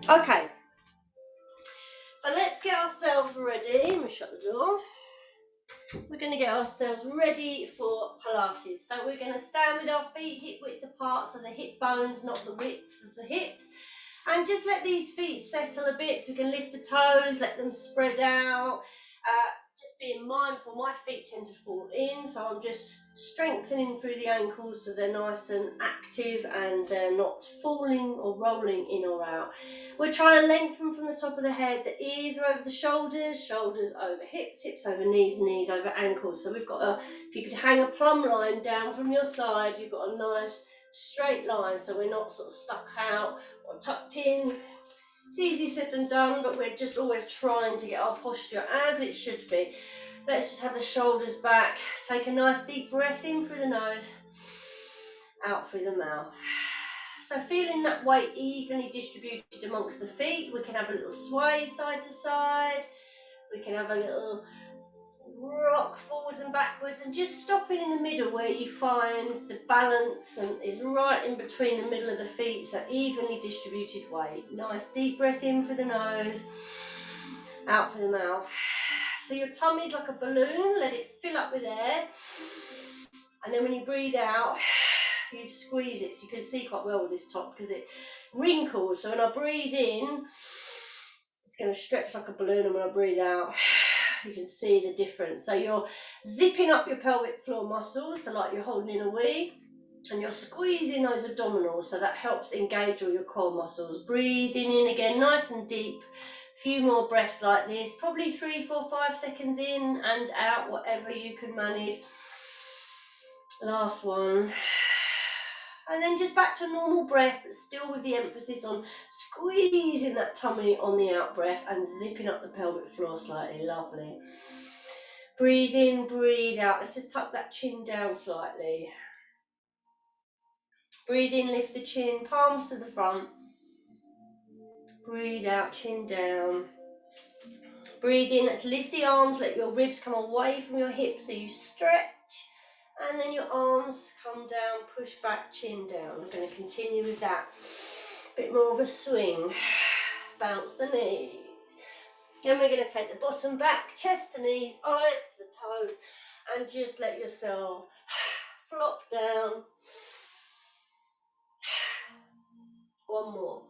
Okay, so let's get ourselves ready. Let me shut the door. We're going to get ourselves ready for Pilates. So we're going to stand with our feet hip width apart, so the hip bones, not the width of the hips. And just let these feet settle a bit so we can lift the toes, let them spread out. Just being mindful, my feet tend to fall in, so I'm just strengthening through the ankles so they're nice and active and they're not falling or rolling in or out. We're trying to lengthen from the top of the head, the ears are over the shoulders, shoulders over hips, hips over knees, knees over ankles. So we've got if you could hang a plumb line down from your side, you've got a nice straight line so we're not sort of stuck out or tucked in. It's easy said than done, but we're just always trying to get our posture as it should be. Let's just have the shoulders back. Take a nice deep breath in through the nose, out through the mouth. So feeling that weight evenly distributed amongst the feet, we can have a little sway side to side. We can have a little rock forwards and backwards, and just stopping in the middle where you find the balance and is right in between the middle of the feet, so evenly distributed weight. Nice deep breath in through the nose, out through the mouth. So your tummy's like a balloon, let it fill up with air, and then when you breathe out, you squeeze it. So you can see quite well with this top because it wrinkles. So when I breathe in, it's going to stretch like a balloon, and when I breathe out, you can see the difference. So you're zipping up your pelvic floor muscles, so like you're holding in a wee, and you're squeezing those abdominals, so that helps engage all your core muscles. Breathing in again, nice and deep. A few more breaths like this, probably 3, 4, 5 seconds in and out, whatever you can manage. Last one. And then just back to normal breath, but still with the emphasis on squeezing that tummy on the out breath and zipping up the pelvic floor slightly. Lovely. Breathe in, breathe out. Let's just tuck that chin down slightly. Breathe in, lift the chin, palms to the front. Breathe out, chin down. Breathe in, let's lift the arms, let your ribs come away from your hips so you stretch. And then your arms come down, push back, chin down. We're going to continue with that. Bit more of a swing. Bounce the knees. Then we're going to take the bottom back, chest to knees, eyes to the toes, and just let yourself flop down. One more.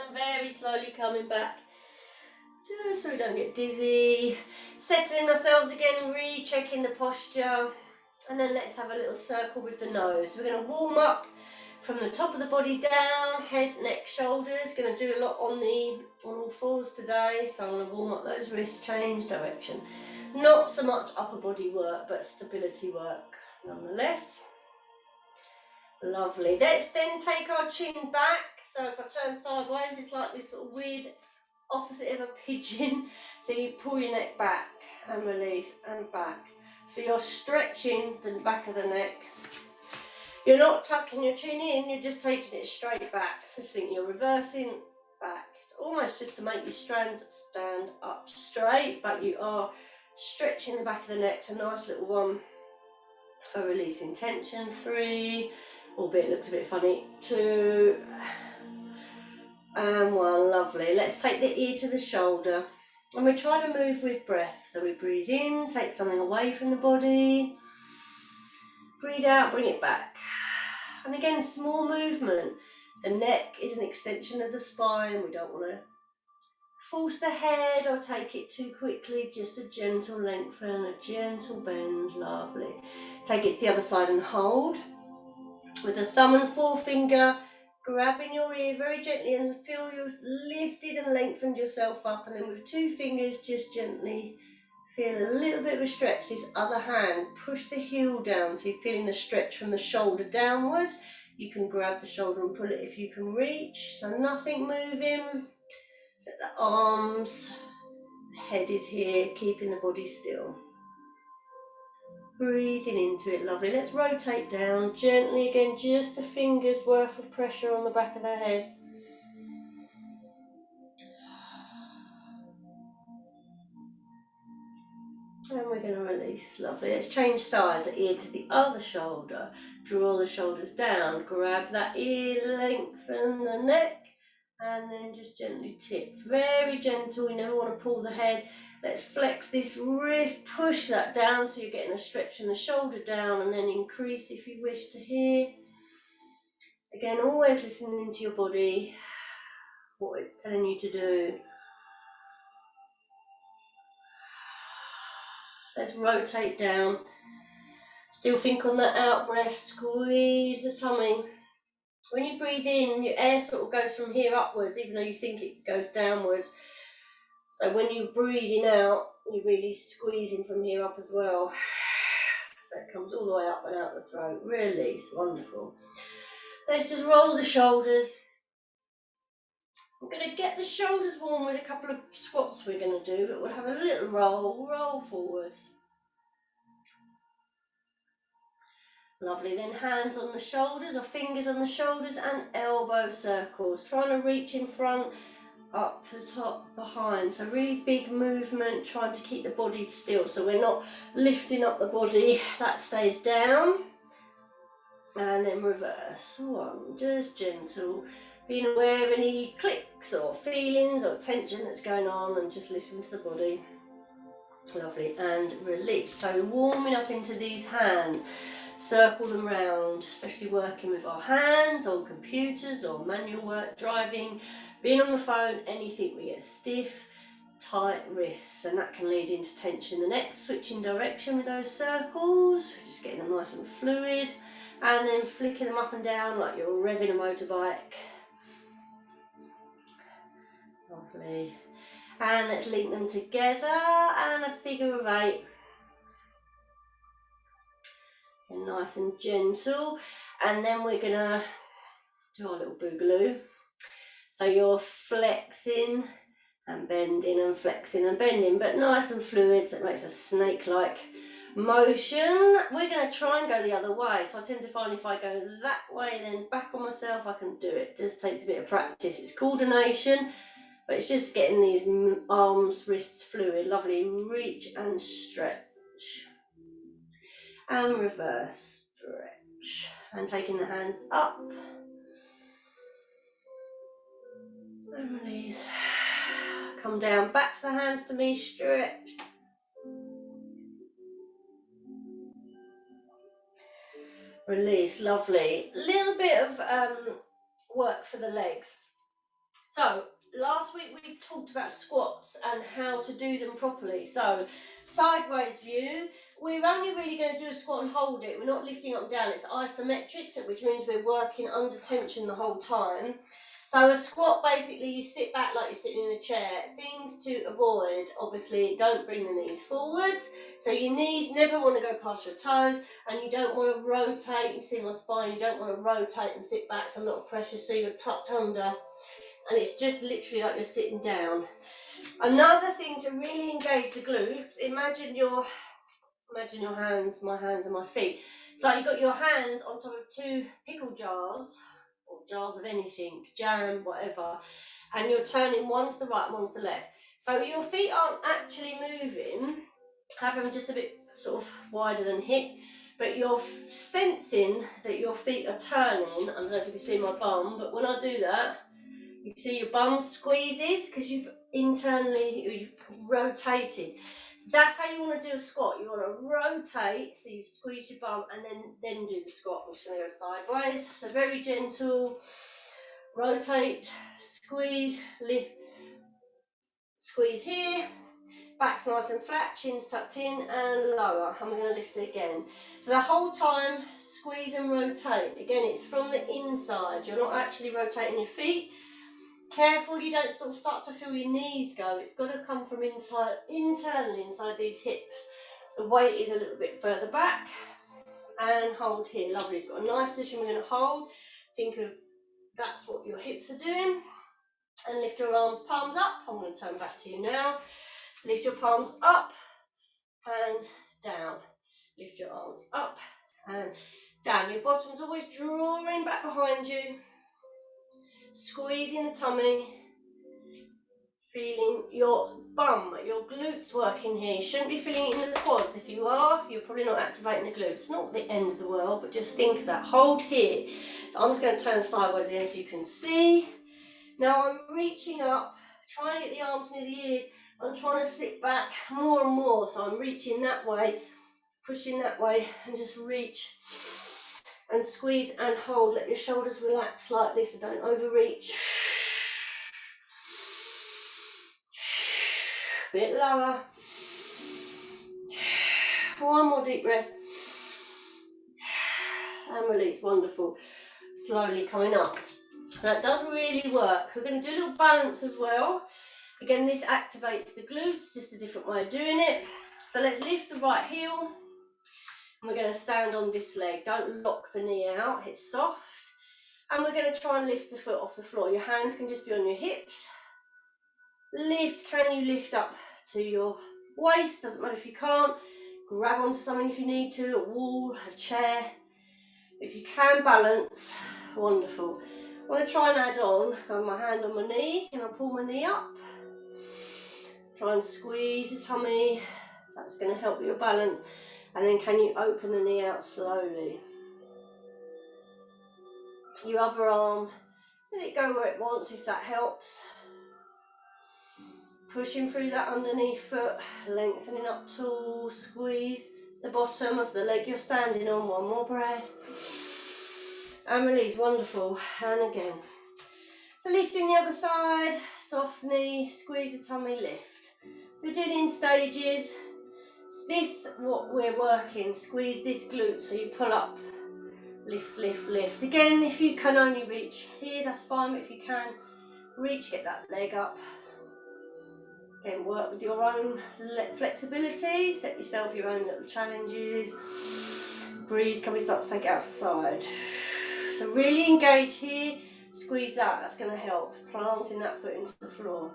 And very slowly coming back, just so we don't get dizzy. Settling ourselves again, rechecking the posture. And then let's have a little circle with the nose. So we're going to warm up from the top of the body down, head, neck, shoulders. Going to do a lot on all fours today, so I'm going to warm up those wrists, change direction. Not so much upper body work, but stability work nonetheless. Lovely. Let's then take our chin back. So if I turn sideways, it's like this sort of weird opposite of a pigeon. So you pull your neck back and release and back. So you're stretching the back of the neck. You're not tucking your chin in, you're just taking it straight back. So just think you're reversing back. It's almost just to make you stand up straight, but you are stretching the back of the neck. It's a nice little one for releasing tension. 3, albeit it looks a bit funny. 2, and 1. Lovely. Let's take the ear to the shoulder. And we're trying to move with breath. So we breathe in, take something away from the body. Breathe out, bring it back. And again, small movement. The neck is an extension of the spine. We don't want to force the head or take it too quickly. Just a gentle lengthen, a gentle bend. Lovely. Take it to the other side and hold. With the thumb and forefinger, grabbing your ear very gently and feel you've lifted and lengthened yourself up, and then with 2 fingers just gently feel a little bit of a stretch. This other hand, push the heel down so you're feeling the stretch from the shoulder downwards. You can grab the shoulder and pull it if you can reach, so nothing moving. Set the arms, the head is here, keeping the body still. Breathing into it, lovely. Let's rotate down gently again, just a finger's worth of pressure on the back of the head. And we're going to release. Lovely. Let's change sides, the ear to the other shoulder. Draw the shoulders down. Grab that ear, lengthen the neck, and then just gently tip. Very gentle. You never want to pull the head. Let's flex this wrist. Push that down so you're getting a stretch in the shoulder down, and then increase if you wish to here. Again, always listening to your body, what it's telling you to do. Let's rotate down. Still think on that out breath, squeeze the tummy. When you breathe in, your air sort of goes from here upwards, even though you think it goes downwards. So when you're breathing out, you're really squeezing from here up as well. So it comes all the way up and out the throat. Release, wonderful. Let's just roll the shoulders. We're going to get the shoulders warm with a couple of squats we're going to do, but we'll have a little roll forwards. Lovely, then hands on the shoulders or fingers on the shoulders and elbow circles. Trying to reach in front, up the top, behind. So really big movement, trying to keep the body still. So we're not lifting up the body, that stays down. And then reverse. One, just gentle. Being aware of any clicks or feelings or tension that's going on, and just listen to the body. Lovely, and release. So warming up into these hands. Circle them round, especially working with our hands on computers or manual work, driving, being on the phone, anything. We get stiff, tight wrists, and that can lead into tension in the neck. Switching direction with those circles, just getting them nice and fluid, and then flicking them up and down like you're revving a motorbike. Lovely. And let's link them together, and a figure of 8. And nice and gentle, and then we're gonna do our little boogaloo. So you're flexing and bending and flexing and bending, but nice and fluid, so it makes a snake-like motion. We're gonna try and go the other way. So I tend to find if I go that way, then back on myself, I can do it. It just takes a bit of practice. It's coordination, but it's just getting these arms, wrists fluid. Lovely, reach and stretch. And reverse, stretch, and taking the hands up and release. Come down, back to the hands to me, stretch. Release, lovely. Little bit of work for the legs. So last week we talked about squats and how to do them properly. So sideways view, we're only really going to do a squat and hold it. We're not lifting up and down. It's isometric, which means we're working under tension the whole time. So a squat, basically you sit back like you're sitting in a chair. Things to avoid, obviously, don't bring the knees forwards. So your knees never want to go past your toes, and you don't want to rotate. You see my spine, you don't want to rotate and sit back, so a lot of pressure, so you're tucked under. And it's just literally like you're sitting down. Another thing to really engage the glutes, imagine your hands, my hands and my feet. It's like you've got your hands on top of 2 pickle jars, or jars of anything, jam, whatever, and you're turning one to the right and one to the left. So your feet aren't actually moving, have them just a bit sort of wider than hip, but you're sensing that your feet are turning. I don't know if you can see my bum, but when I do that, you see your bum squeezes because you've rotated. So that's how you want to do a squat. You want to rotate, so you squeeze your bum and then do the squat. I'm just going to go sideways. So very gentle. Rotate, squeeze, lift, squeeze here. Back's nice and flat, chin's tucked in and lower. And we're going to lift it again. So the whole time, squeeze and rotate. Again, it's from the inside. You're not actually rotating your feet. Careful you don't sort of start to feel your knees go. It's got to come from internally inside these hips. The weight is a little bit further back. And hold here. Lovely. It's got a nice position. We're going to hold. Think of that's what your hips are doing. And lift your arms, palms up. I'm going to turn back to you now. Lift your palms up and down. Lift your arms up and down. Your bottom's always drawing back behind you. Squeezing the tummy. feeling your bum, your glutes working here. You shouldn't be feeling it in the quads. If you are, you're probably not activating the glutes. Not the end of the world, but just think of that. Hold here. So I'm just going to turn sideways here, as you can see. Now I'm reaching up, trying to get the arms near the ears. I'm trying to sit back more and more. So I'm reaching that way, pushing that way, and just reach and squeeze and hold. Let your shoulders relax slightly, so don't overreach. Bit lower. One more deep breath. And release. Wonderful. Slowly coming up. That does really work. We're going to do a little balance as well. Again, this activates the glutes, just a different way of doing it. So let's lift the right heel. And we're going to stand on this leg. Don't lock the knee out. It's soft. And we're going to try and lift the foot off the floor. Your hands can just be on your hips. Lift. Can you lift up to your waist? Doesn't matter if you can't. Grab onto something if you need to. A wall, a chair. If you can balance, wonderful. I want to try and add on. Have my hand on my knee. And I'll pull my knee up. Try and squeeze the tummy. That's going to help your balance. And then can you open the knee out slowly? Your other arm, let it go where it wants if that helps. Pushing through that underneath foot, lengthening up tall, squeeze the bottom of the leg you're standing on. One more breath. And release, wonderful. And again. Lifting the other side, soft knee, squeeze the tummy, lift. So we're doing it in stages. This what we're working, squeeze this glute so you pull up, lift, lift, lift. Again, if you can only reach here, that's fine, but if you can reach, get that leg up. Again, work with your own flexibility, set yourself your own little challenges. Breathe, can we start to take it out to the side? So really engage here, squeeze that, that's going to help. Planting that foot into the floor.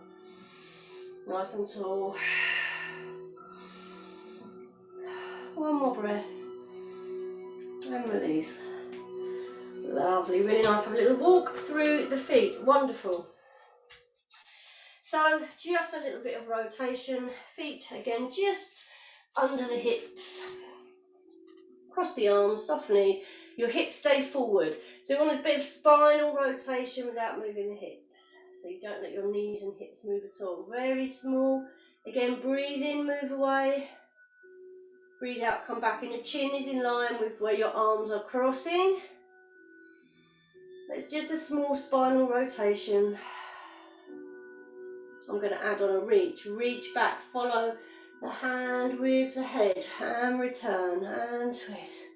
Nice and tall. One more breath. And release. Lovely, really nice. Have a little walk through the feet. Wonderful. So just a little bit of rotation. Feet again, just under the hips. Cross the arms, soft knees. Your hips stay forward. So you want a bit of spinal rotation without moving the hips. So you don't let your knees and hips move at all. Very small. Again, breathe in, move away. Breathe out, come back, and your chin is in line with where your arms are crossing. It's just a small spinal rotation. I'm going to add on a reach. Reach back, follow the hand with the head, and return, and twist.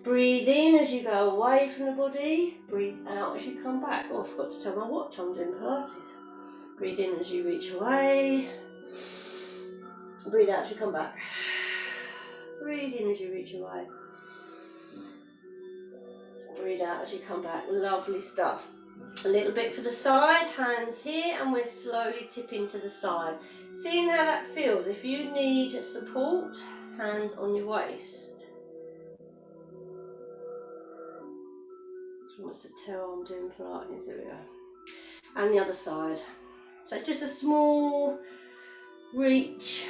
Breathe in as you go away from the body. Breathe out as you come back. Oh, I forgot to tell my watch I'm doing Pilates. Breathe in as you reach away. Breathe out as you come back. Breathe in as you reach away. Breathe out as you come back. Lovely stuff. A little bit for the side, hands here, and we're slowly tipping to the side. Seeing how that feels. If you need support, hands on your waist. Just wanted to tell I'm doing Pilates. There we go. And the other side. So it's just a small reach.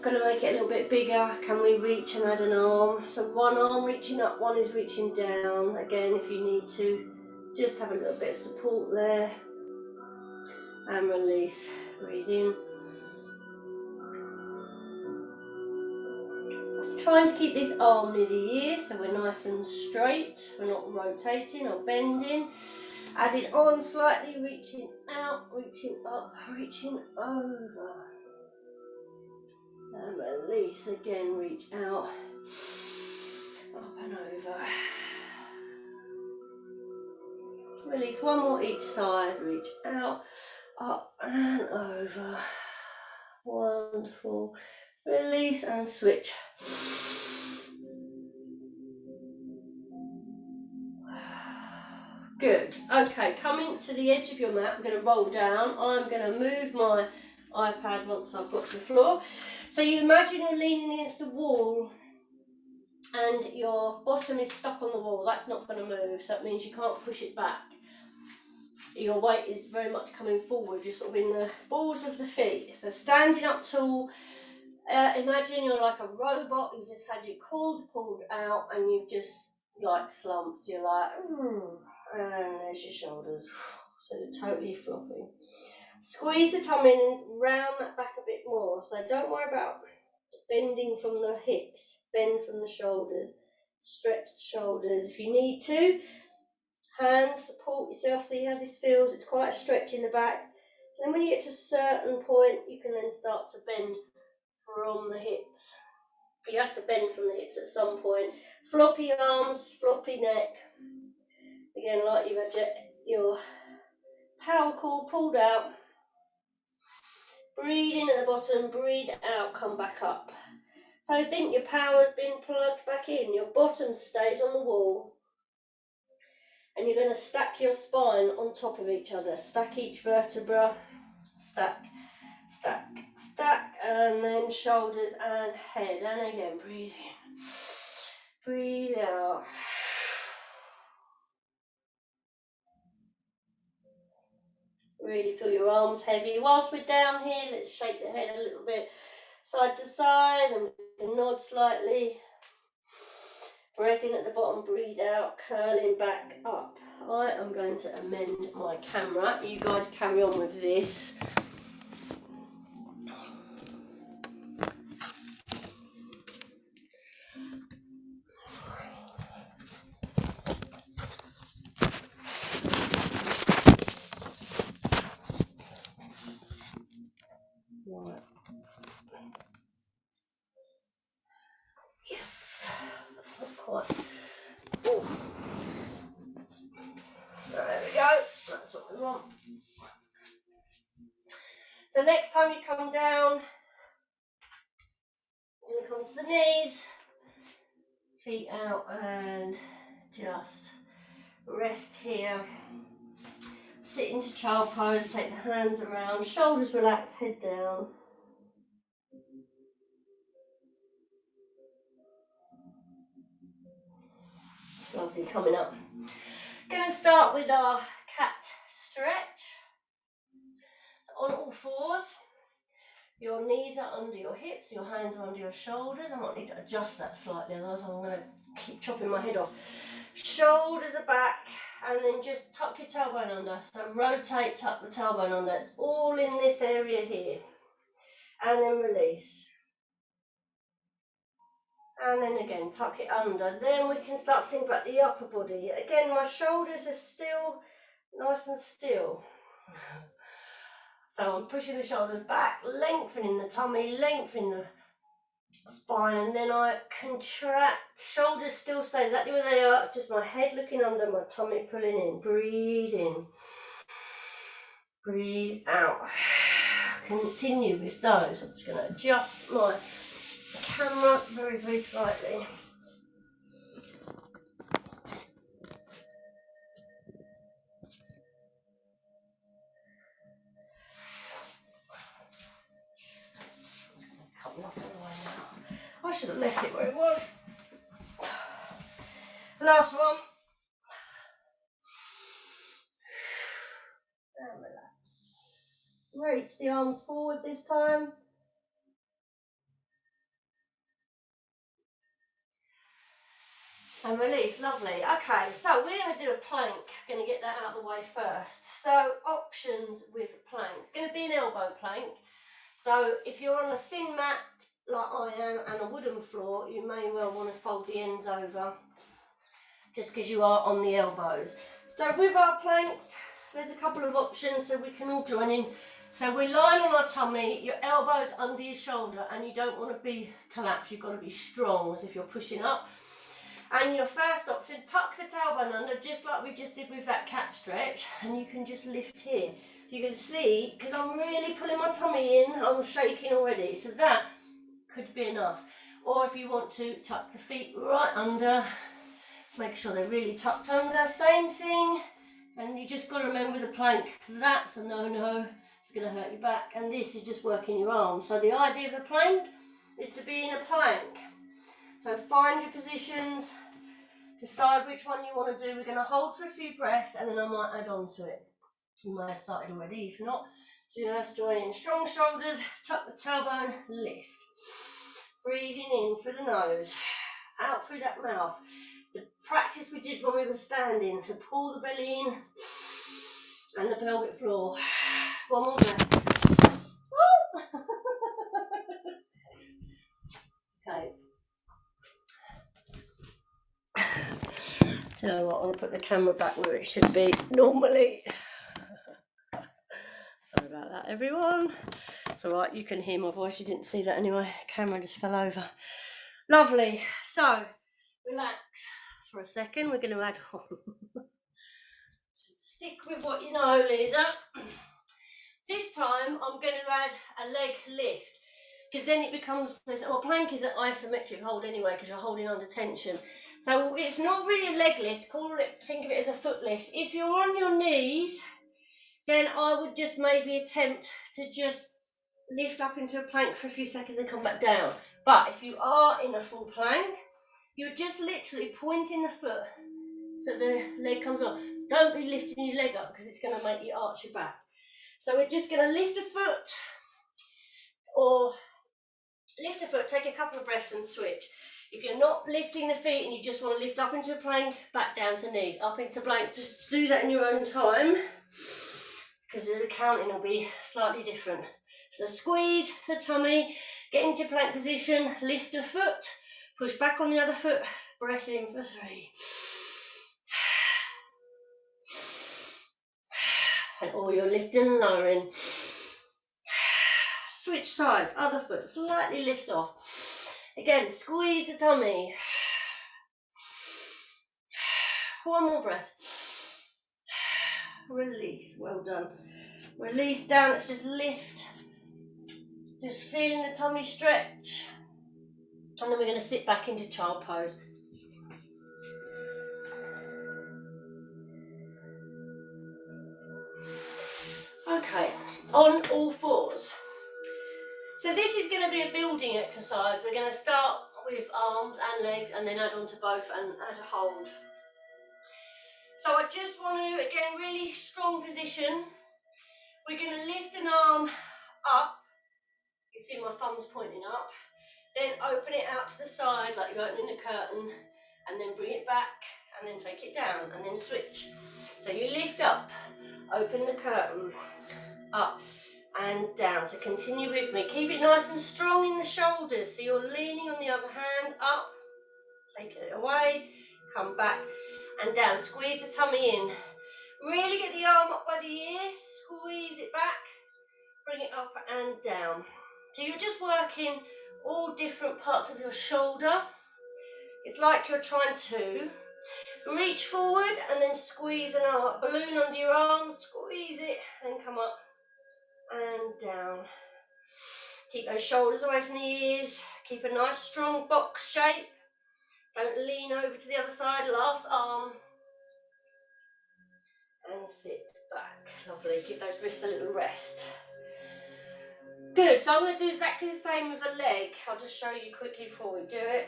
Going to make it a little bit bigger. Can we reach and add an arm? So one arm reaching up, one is reaching down. Again, if you need to, just have a little bit of support there. And release. Breathe in. Trying to keep this arm near the ear so we're nice and straight. We're not rotating or bending. Adding on slightly, reaching out, reaching up, reaching over. And release again, reach out, up and over. Release one more each side, reach out, up and over. Wonderful. Release and switch. Good. Okay, coming to the edge of your mat, we're going to roll down. I'm going to move my iPad once I've got to the floor. So you imagine you're leaning against the wall and your bottom is stuck on the wall. That's not going to move, so that means you can't push it back. your weight is very much coming forward. You're sort of in the balls of the feet. So standing up tall. Imagine you're like a robot. You just had your cord pulled out, and you've just like slumped. You're like, and there's your shoulders. So they're totally floppy. Squeeze the tummy and round that back a bit more. So don't worry about bending from the hips. Bend from the shoulders. Stretch the shoulders if you need to. Hands support yourself. See how this feels. It's quite a stretch in the back. And then when you get to a certain point, you can then start to bend from the hips. You have to bend from the hips at some point. Floppy arms, floppy neck. Again, like you've had your power cord pulled out. Breathe in at the bottom, breathe out, come back up. So think your power's been plugged back in. Your bottom stays on the wall. And you're going to stack your spine on top of each other. Stack each vertebra. Stack, stack, stack. And then shoulders and head. And again, breathe in. Breathe out. Really feel your arms heavy. Whilst we're down here, let's shake the head a little bit side to side and we can nod slightly. Breath in at the bottom, breathe out, curling back up. I am going to amend my camera. You guys carry on with this. Right. Yes, that's not quite. Ooh. There we go, that's what we want. So next time you come down, you're going to come to the knees, feet out and just rest here. Sit into child pose, take the hands around, shoulders relaxed, head down. Lovely, coming up. Going to start with our cat stretch. On all fours, your knees are under your hips, your hands are under your shoulders. I might need to adjust that slightly, otherwise I'm going to keep chopping my head off. Shoulders are back, and then just tuck your tailbone under. So rotate, tuck the tailbone under. It's all in this area here. And then release. And then again, tuck it under. Then we can start to think about the upper body. Again, my shoulders are still nice and still. So I'm pushing the shoulders back, lengthening the tummy, lengthening the spine, and then I contract. Shoulders still stay exactly where they are. It's just my head looking under, my tummy pulling in. Breathe in. Breathe out. Continue with those. I'm just going to adjust my camera very, very slightly. I should have left it where it was. Last one. And relax. Reach the arms forward this time. And release, lovely. Okay, so we're going to do a plank. Going to get that out of the way first. So options with plank. It's going to be an elbow plank. So if you're on a thin mat like I am and a wooden floor, you may well want to fold the ends over just because you are on the elbows. So with our planks, there's a couple of options so we can all join in. So we're lying on our tummy, your elbows under your shoulder, and you don't want to be collapsed. You've got to be strong as if you're pushing up. And your first option, tuck the tailbone under, just like we just did with that cat stretch, and you can just lift here. You can see, because I'm really pulling my tummy in, I'm shaking already, so that could be enough. Or if you want to, tuck the feet right under, make sure they're really tucked under, same thing. And you just got to remember the plank, that's a no-no, it's going to hurt your back, and this is just working your arms. So the idea of a plank is to be in a plank. So find your positions, decide which one you want to do. We're going to hold for a few breaths and then I might add on to it. You may have started already. If not, just join in. Strong shoulders, tuck the tailbone, lift. Breathing in through the nose, out through that mouth. The practice we did when we were standing, so pull the belly in and the pelvic floor. One more breath. Okay. Do you know what? I'm going to put the camera back where it should be normally. Sorry about that, everyone. It's all right, you can hear my voice. You didn't see that anyway. Camera just fell over. Lovely. So, relax for a second. We're going to add on. Stick with what you know, Lisa. This time, I'm going to add a leg lift. Because then it becomes, well, plank is an isometric hold anyway, because you're holding under tension. So it's not really a leg lift. Think of it as a foot lift. If you're on your knees, then I would just maybe attempt to just lift up into a plank for a few seconds and come back down. But if you are in a full plank, you're just literally pointing the foot so the leg comes up. Don't be lifting your leg up because it's going to make you arch your back. So we're just going to lift a foot, or lift a foot, take a couple of breaths and switch. If you're not lifting the feet and you just want to lift up into a plank, back down to knees, up into plank, just do that in your own time because the counting will be slightly different. So squeeze the tummy, get into plank position, lift a foot, push back on the other foot, breath in for 3. And all your lifting and lowering. Switch sides, other foot slightly lifts off. Again, squeeze the tummy. One more breath. Release, well done. Release down, let's just lift. Just feeling the tummy stretch. And then we're going to sit back into child pose. Okay, on all fours. So this is going to be a building exercise. We're going to start with arms and legs and then add on to both and add a hold. So I just want to, again, really strong position. We're going to lift an arm up. You see my thumb's pointing up. Then open it out to the side like you're opening a curtain, and then bring it back and then take it down and then switch. So you lift up, open the curtain, up and down. So continue with me. Keep it nice and strong in the shoulders. So you're leaning on the other hand, up, take it away, come back and down. Squeeze the tummy in. Really get the arm up by the ear, squeeze it back, bring it up and down. So you're just working all different parts of your shoulder. It's like you're trying to reach forward and then squeeze an arm, balloon under your arm, squeeze it and come up and down. Keep those shoulders away from the ears. Keep a nice strong box shape. Don't lean over to the other side. Last arm. And sit back. Lovely. Give those wrists a little rest. Good. So I'm going to do exactly the same with a leg. I'll just show you quickly before we do it.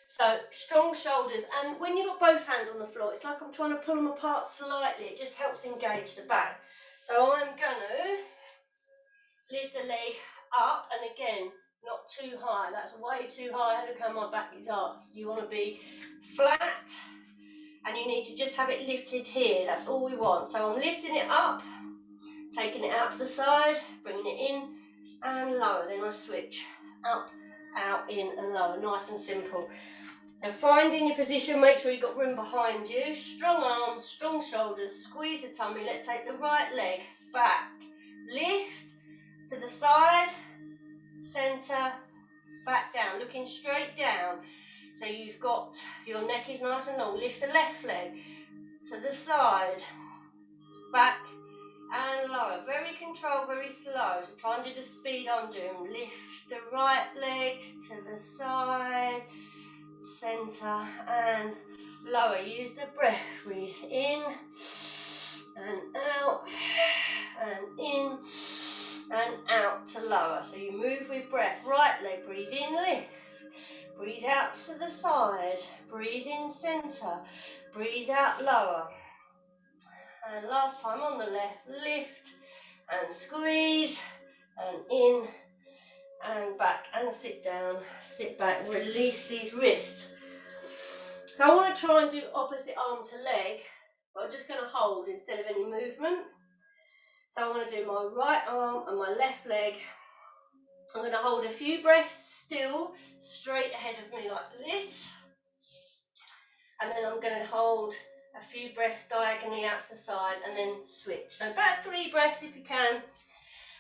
So strong shoulders, and when you've got both hands on the floor, it's like I'm trying to pull them apart slightly. It just helps engage the back. So I'm going to lift a leg up, and again, not too high. That's way too high. Look how my back is arched. You want to be flat, and you need to just have it lifted here. That's all we want. So I'm lifting it up, taking it out to the side, bringing it in and lower. Then I switch up, out, in and lower. Nice and simple. And finding your position, make sure you've got room behind you. Strong arms, strong shoulders, squeeze the tummy. Let's take the right leg back. Lift to the side, centre, back down, looking straight down. So you've got, your neck is nice and long. Lift the left leg to the side, back and lower. Very controlled, very slow. So try and do the speed I'm doing. Lift the right leg to the side, centre and lower. Use the breath. Breathe in and out and in and out to lower. So you move with breath. Right leg, breathe in, lift. Breathe out to the side. Breathe in centre. Breathe out lower. And last time on the left, lift and squeeze and in and back and sit down, sit back, release these wrists. Now I want to try and do opposite arm to leg, but I'm just going to hold instead of any movement. So I'm going to do my right arm and my left leg. I'm going to hold a few breaths still, straight ahead of me like this. And then I'm going to hold a few breaths diagonally out to the side and then switch. So about 3 breaths if you can.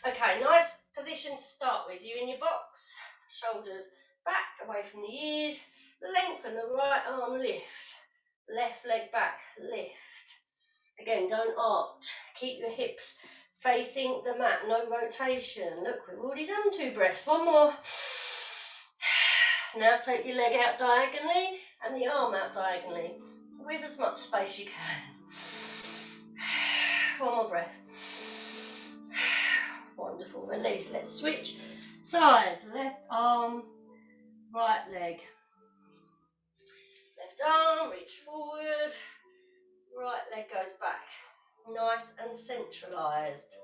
Okay, nice position to start with. You in your box, shoulders back, away from the ears. Lengthen the right arm, lift. Left leg back, lift. Again, don't arch. Keep your hips facing the mat, no rotation. Look, we've already done 2 breaths. One more. Now take your leg out diagonally and the arm out diagonally with as much space you can. One more breath. Wonderful, release. Let's switch sides. Left arm, right leg. Left arm, reach forward. Right leg goes back. Nice and centralised.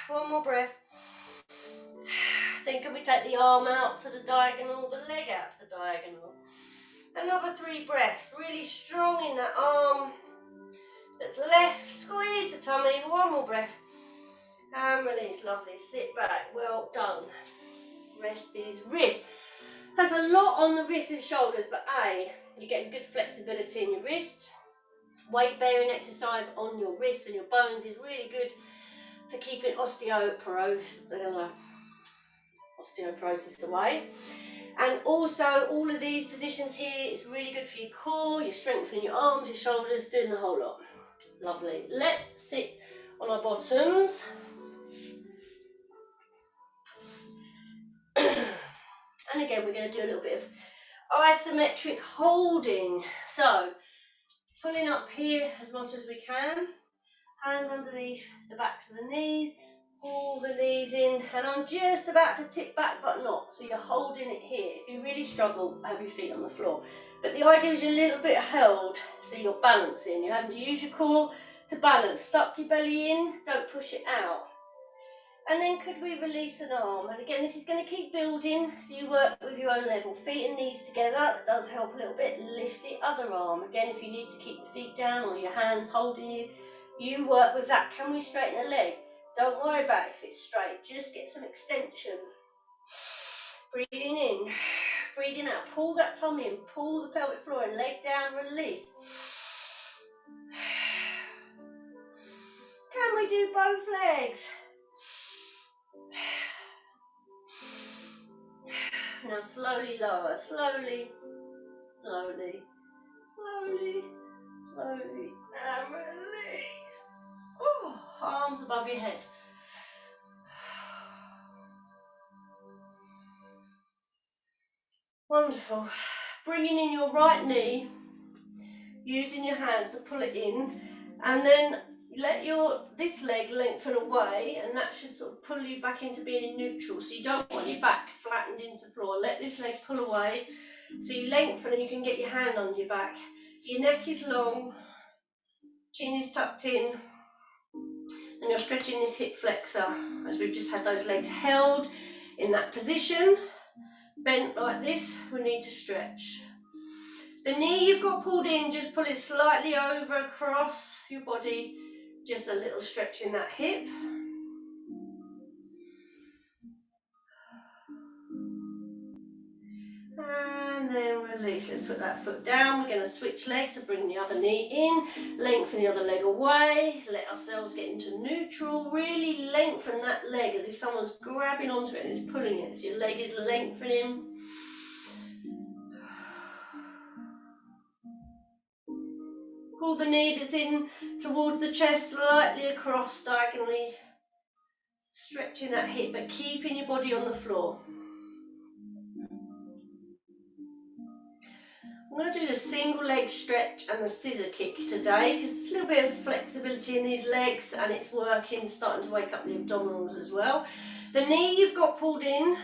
One more breath. Then can we take the arm out to the diagonal, the leg out to the diagonal. Another 3 breaths, really strong in that arm. That's left, squeeze the tummy, one more breath. And release, lovely, sit back, well done. Rest these wrists. There's a lot on the wrists and shoulders, but you get good flexibility in your wrists. Weight bearing exercise on your wrists and your bones is really good for keeping osteoporosis away. And also all of these positions here is really good for your core, you're strengthening your arms, your shoulders, doing the whole lot. Lovely. Let's sit on our bottoms. And again, we're going to do a little bit of isometric holding. So, pulling up here as much as we can. Hands underneath the backs of the knees. Pull the knees in. And I'm just about to tip back, but not. So you're holding it here. If you really struggle, have your feet on the floor. But the idea is you're a little bit held, so you're balancing. You're having to use your core to balance. Suck your belly in. Don't push it out. And then could we release an arm? And again, this is going to keep building, so you work with your own level. Feet and knees together, that does help a little bit. Lift the other arm. Again, if you need to keep the feet down or your hands holding you, you work with that. Can we straighten the leg? Don't worry about if it's straight, just get some extension. Breathing in, breathing out. Pull that tummy in, pull the pelvic floor in, leg down, release. Can we do both legs? Now slowly lower, slowly, slowly, slowly, slowly, and release. Oh, arms above your head. Wonderful. Bringing in your right knee, using your hands to pull it in, and then let this leg lengthen away, and that should sort of pull you back into being in neutral. So you don't want your back flattened into the floor. Let this leg pull away, so you lengthen and you can get your hand on your back. Your neck is long, chin is tucked in, and you're stretching this hip flexor as we've just had those legs held in that position. Bent like this, we need to stretch. The knee you've got pulled in, just pull it slightly over across your body, just a little stretch in that hip. And then release. Let's put that foot down. We're going to switch legs, so bring the other knee in, lengthen the other leg away, let ourselves get into neutral. Really lengthen that leg as if someone's grabbing onto it and is pulling it. So your leg is lengthening. Pull the knee that's in towards the chest, slightly across diagonally, stretching that hip, but keeping your body on the floor. I'm going to do the single leg stretch and the scissor kick today, because there's a little bit of flexibility in these legs and it's working, starting to wake up the abdominals as well. The knee you've got pulled in,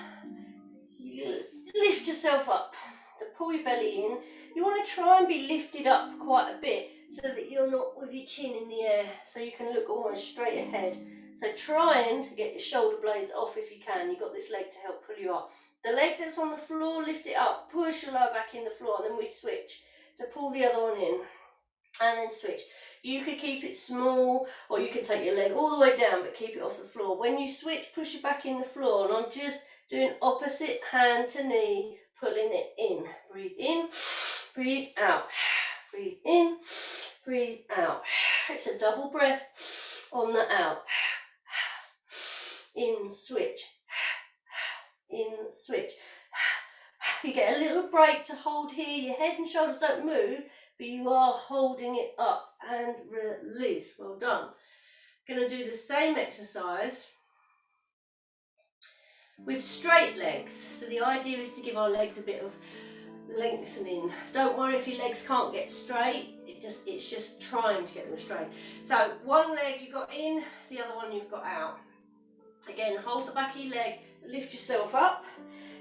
you lift yourself up to pull your belly in. You want to try and be lifted up quite a bit so that you're not with your chin in the air, so you can look almost straight ahead. So trying to get your shoulder blades off if you can. You've got this leg to help pull you up. The leg that's on the floor, lift it up, push your lower back in the floor, and then we switch. So pull the other one in and then switch. You could keep it small, or you can take your leg all the way down but keep it off the floor. When you switch, push it back in the floor, and I'm just doing opposite hand to knee, pulling it in. Breathe, breathe out. Breathe in, breathe out. It's a double breath on the out. In, switch. In, switch. You get a little break to hold here. Your head and shoulders don't move, but you are holding it up and release. Well done. Going to do the same exercise with straight legs. So the idea is to give our legs a bit of lengthening. Don't worry if your legs can't get straight. It's just trying to get them straight. So one leg you've got in, the other one you've got out. Again, hold the back of your leg, lift yourself up.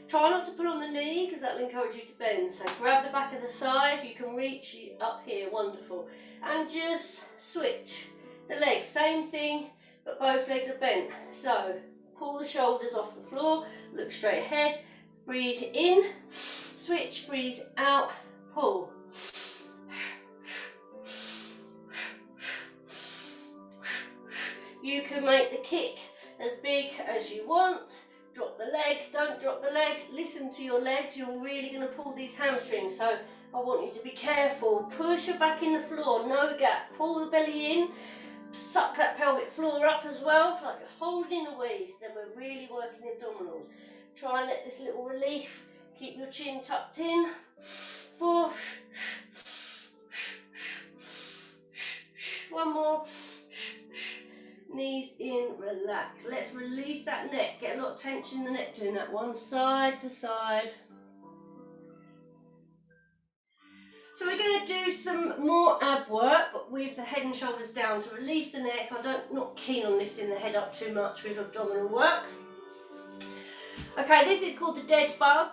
Try not to put on the knee because that will encourage you to bend. So grab the back of the thigh, if you can reach up here, wonderful. And just switch the legs, same thing, but both legs are bent. So pull the shoulders off the floor, look straight ahead, breathe in, switch, breathe out, pull. You can make the kick as big as you want. Drop the leg, don't drop the leg. Listen to your legs, you're really going to pull these hamstrings. So I want you to be careful. Push your back in the floor, no gap. Pull the belly in, suck that pelvic floor up as well, like you're holding a waist. Then we're really working the abdominals. Try and let this little relief, keep your chin tucked in. 4, 1 more. Knees in, relax. Let's release that neck. Get a lot of tension in the neck doing that one, side to side. So we're going to do some more ab work, but with the head and shoulders down to release the neck. Not keen on lifting the head up too much with abdominal work. Okay, this is called the dead bug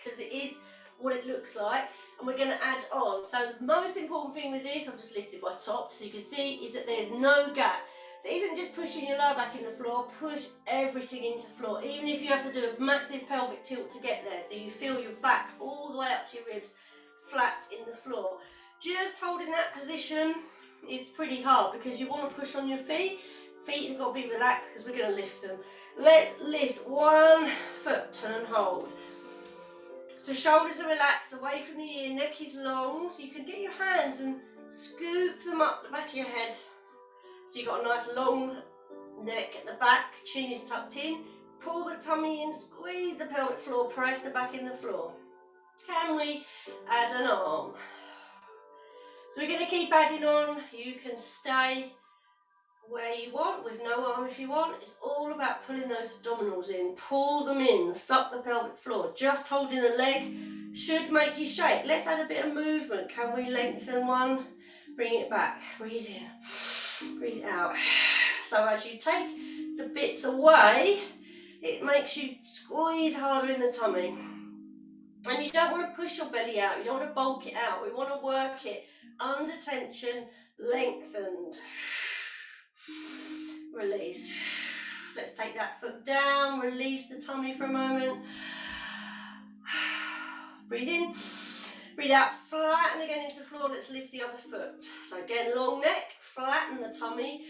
because it is what it looks like, and we're going to add on. So the most important thing with this, I've just lifted my top so you can see, is that there's no gap. So it isn't just pushing your lower back in the floor, push everything into the floor, even if you have to do a massive pelvic tilt to get there, so you feel your back all the way up to your ribs, flat in the floor. Just holding that position is pretty hard because you want to push on your feet. Feet have got to be relaxed because we're going to lift them. Let's lift 1 foot, turn and hold. So shoulders are relaxed, away from the ear, neck is long, so you can get your hands and scoop them up the back of your head. So you've got a nice long neck at the back, chin is tucked in, pull the tummy in, squeeze the pelvic floor, press the back in the floor. Can we add an arm? So we're going to keep adding on. You can stay where you want with no arm if you want. It's all about pulling those abdominals in, pull them in, suck the pelvic floor. Just holding a leg should make you shake. Let's add a bit of movement. Can we lengthen one? Bring it back, breathe in, breathe out. So as you take the bits away, it makes you squeeze harder in the tummy. And you don't want to push your belly out, you don't want to bulk it out. We want to work it under tension, lengthened. Release. Let's take that foot down, release the tummy for a moment. Breathe in, breathe out, flatten again into the floor. Let's lift the other foot. So again, long neck, flatten the tummy,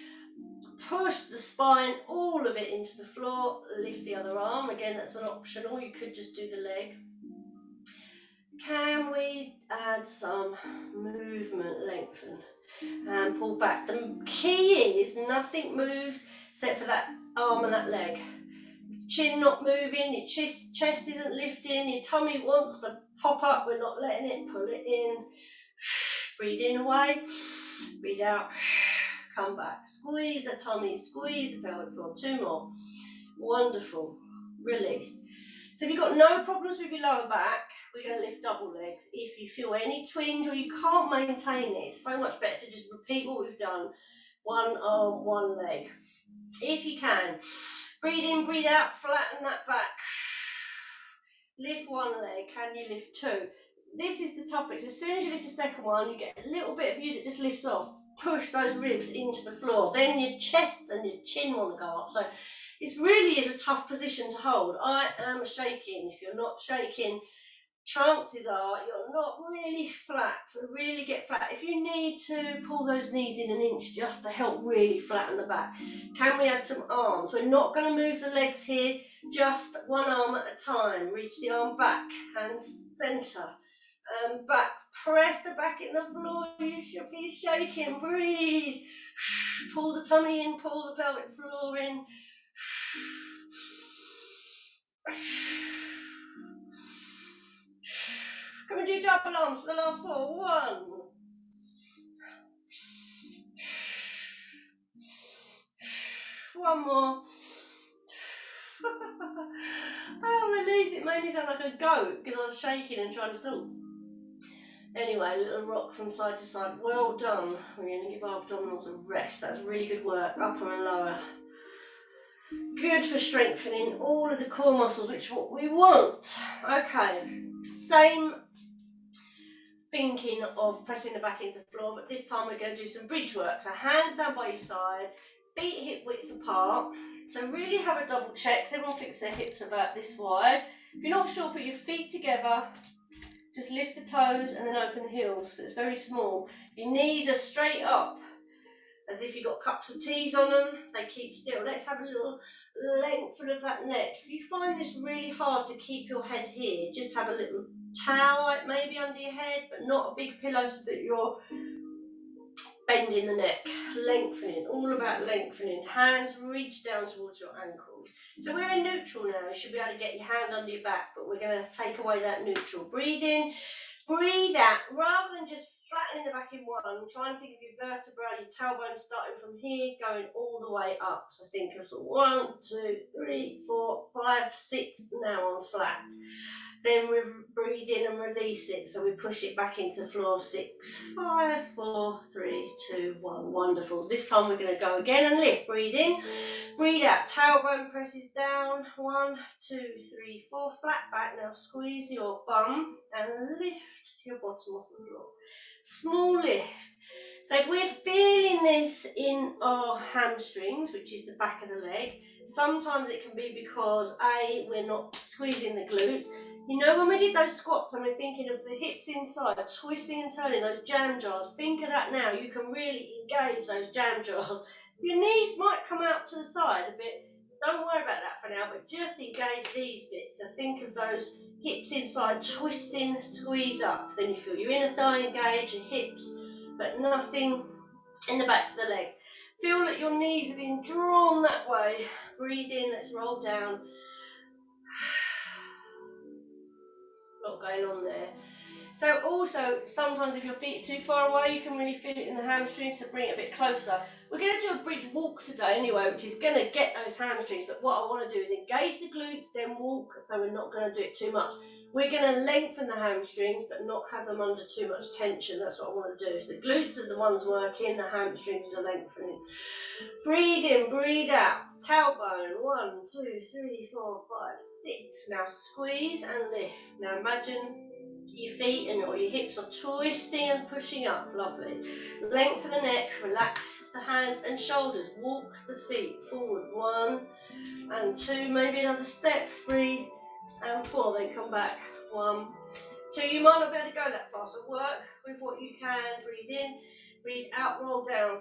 push the spine, all of it into the floor, lift the other arm. Again, that's an optional, you could just do the leg. Can we add some movement, lengthen and pull back? The key is nothing moves except for that arm and that leg. Chin not moving, your chest isn't lifting, your tummy wants to pop up, we're not letting it, pull it in. Breathe in away, breathe out, come back. Squeeze the tummy, squeeze the pelvic floor. 2 more. Wonderful. Release. So if you've got no problems with your lower back, we're going to lift double legs. If you feel any twinge or you can't maintain it, it's so much better to just repeat what we've done. 1 arm, 1 leg. If you can, Breathe in, breathe out, flatten that back. Lift one leg, can you lift two? This is the topic. So as soon as you lift the second one, you get a little bit of you that just lifts off. Push those ribs into the floor. Then your chest and your chin want to go up. So it really is a tough position to hold. I am shaking. If you're not shaking, chances are you're not really flat. So really get flat. If you need to pull those knees in an inch just to help really flatten the back, can we add some arms? We're not going to move the legs here, just one arm at a time. Reach the arm back, hands centre, and back. Press the back in the floor. You should be shaking. Breathe. Pull the tummy in, pull the pelvic floor in. Can we do double arms for the last four? 1. One more. Oh, release. It made me sound like a goat because I was shaking and trying to talk. Anyway, little rock from side to side. Well done. We're going to give our abdominals a rest. That's really good work, upper and lower. Good for strengthening all of the core muscles, which is what we want. Okay, same thinking of pressing the back into the floor, but this time we're going to do some bridge work. So hands down by your sides, feet hip width apart. So really have a double check. So everyone thinks their hips about this wide. If you're not sure, put your feet together. Just lift the toes and then open the heels. So it's very small. Your knees are straight up, as if you've got cups of teas on them. They keep still. Let's have a little lengthen of that neck. If you find this really hard to keep your head here, just have a little towel maybe under your head, but not a big pillow so that you're bending the neck. Lengthening, all about lengthening. Hands reach down towards your ankles. So we're in neutral now. You should be able to get your hand under your back, but we're going to take away that neutral. Breathe in, breathe out. Rather than just flattening the back in one, try and think of your vertebrae, your tailbone starting from here, going all the way up. So think of sort of 1, 2, 3, 4, 5, 6, now on flat. Then we breathe in and release it. So we push it back into the floor. 6, 5, 4, 3, 2, 1. Wonderful. This time we're going to go again and lift. Breathe in, breathe out. Tailbone presses down. 1, 2, 3, 4. Flat back. Now squeeze your bum and lift your bottom off the floor. Small lift. So if we're feeling this in our hamstrings, which is the back of the leg, sometimes it can be because A, we're not squeezing the glutes. You know, when we did those squats and we're thinking of the hips inside, twisting and turning, those jam jars, think of that now. You can really engage those jam jars. Your knees might come out to the side a bit. Don't worry about that for now, but just engage these bits. So think of those hips inside, twisting, squeeze up. Then you feel your inner thigh engage, your hips, but nothing in the backs of the legs. Feel that your knees are being drawn that way. Breathe in, let's roll down. Lot going on there. So also, sometimes if your feet are too far away, you can really feel it in the hamstrings, so bring it a bit closer. We're going to do a bridge walk today anyway, which is going to get those hamstrings, but what I want to do is engage the glutes, then walk, so we're not going to do it too much. We're going to lengthen the hamstrings, but not have them under too much tension. That's what I want to do. So the glutes are the ones working, the hamstrings are lengthening. Breathe in, breathe out. Tailbone, 1, 2, 3, 4, 5, 6. Now squeeze and lift. Now imagine your feet and or your hips are twisting and pushing up. Lovely. Lengthen the neck, relax the hands and shoulders. Walk the feet forward. 1 and 2, maybe another step. 3 and 4. Then come back. 1, 2. You might not be able to go that far, so work with what you can. Breathe in, breathe out, roll down.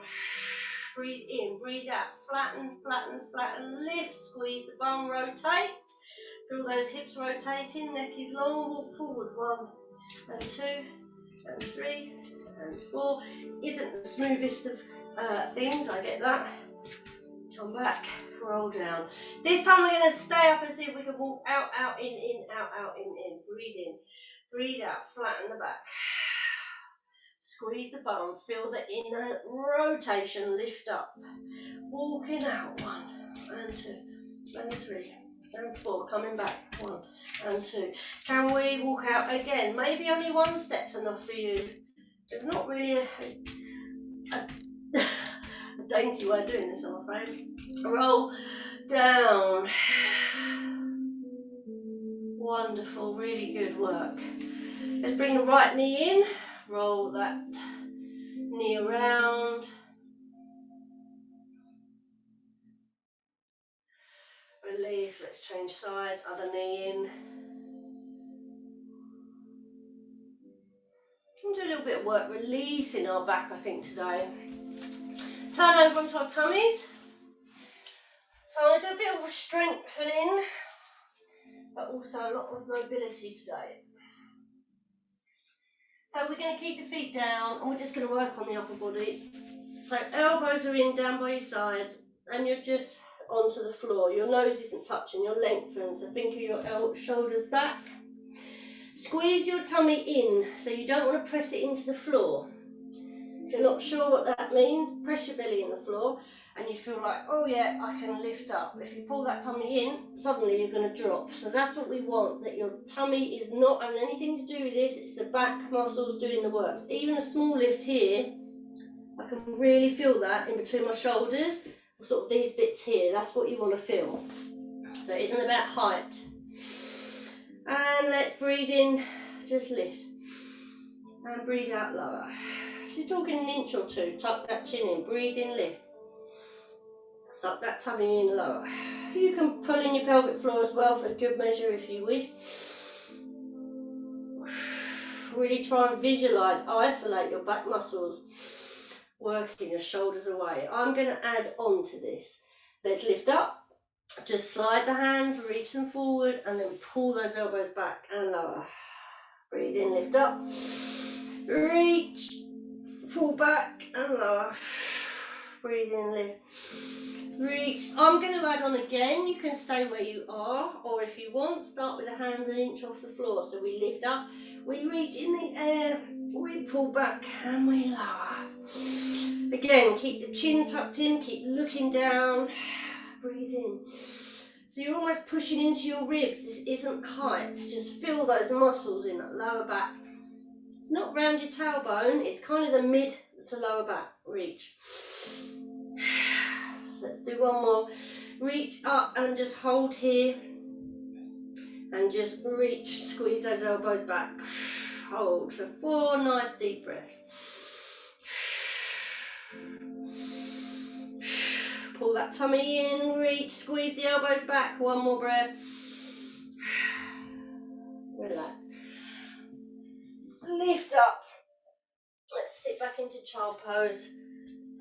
Breathe in, breathe out, flatten, flatten, flatten, lift, squeeze the bum, rotate. Feel those hips rotating, neck is long, walk forward. 1 and 2 and 3 and 4. Isn't the smoothest of things, I get that. Come back, roll down. This time we're going to stay up and see if we can walk out, out, in, out, in. Breathe in, breathe out, flatten the back. Squeeze the bum, feel the inner rotation, lift up. Walking out, 1 and 2 and 3 and 4. Coming back, 1 and 2. Can we walk out again? Maybe only 1 step's enough for you. There's not really a dainty way of doing this, I'm afraid. Roll down. Wonderful, really good work. Let's bring the right knee in, roll that knee around. Release, let's change sides, other knee in. We'll do a little bit of work releasing our back, I think, today. Turn over onto our tummies. So I'm going to do a bit of strengthening, but also a lot of mobility today. So we're going to keep the feet down and we're just going to work on the upper body. So elbows are in down by your sides and you're just onto the floor. Your nose isn't touching, you're lengthened. So think of your shoulders back. Squeeze your tummy in, so you don't want to press it into the floor. If you're not sure what that means, press your belly in the floor and you feel like, oh yeah, I can lift up. If you pull that tummy in, suddenly you're going to drop. So that's what we want, that your tummy is not having anything to do with this, it's the back muscles doing the work. Even a small lift here, I can really feel that in between my shoulders, sort of these bits here, that's what you want to feel. So it isn't about height. And let's breathe in, just lift. And breathe out lower. So you're talking an inch or two, tuck that chin in, breathe in, lift. Suck that tummy in lower. You can pull in your pelvic floor as well for good measure if you wish. Really try and visualise, isolate your back muscles, working your shoulders away. I'm going to add on to this. Let's lift up, just slide the hands, reach them forward and then pull those elbows back and lower. Breathe in, lift up, reach, pull back and lower. Breathe in, lift, reach. I'm going to add on again. You can stay where you are, or if you want, start with the hands an inch off the floor. So we lift up, we reach in the air, we pull back and we lower. Again, keep the chin tucked in, keep looking down, breathe in. So you're almost pushing into your ribs. This isn't height, just feel those muscles in that lower back. It's not round your tailbone, it's kind of the mid to lower back reach. Let's do one more. Reach up and just hold here. And just reach, squeeze those elbows back. Hold for 4 nice deep breaths. Pull that tummy in, reach, squeeze the elbows back. One more breath. Relax. Lift up. Let's sit back into child pose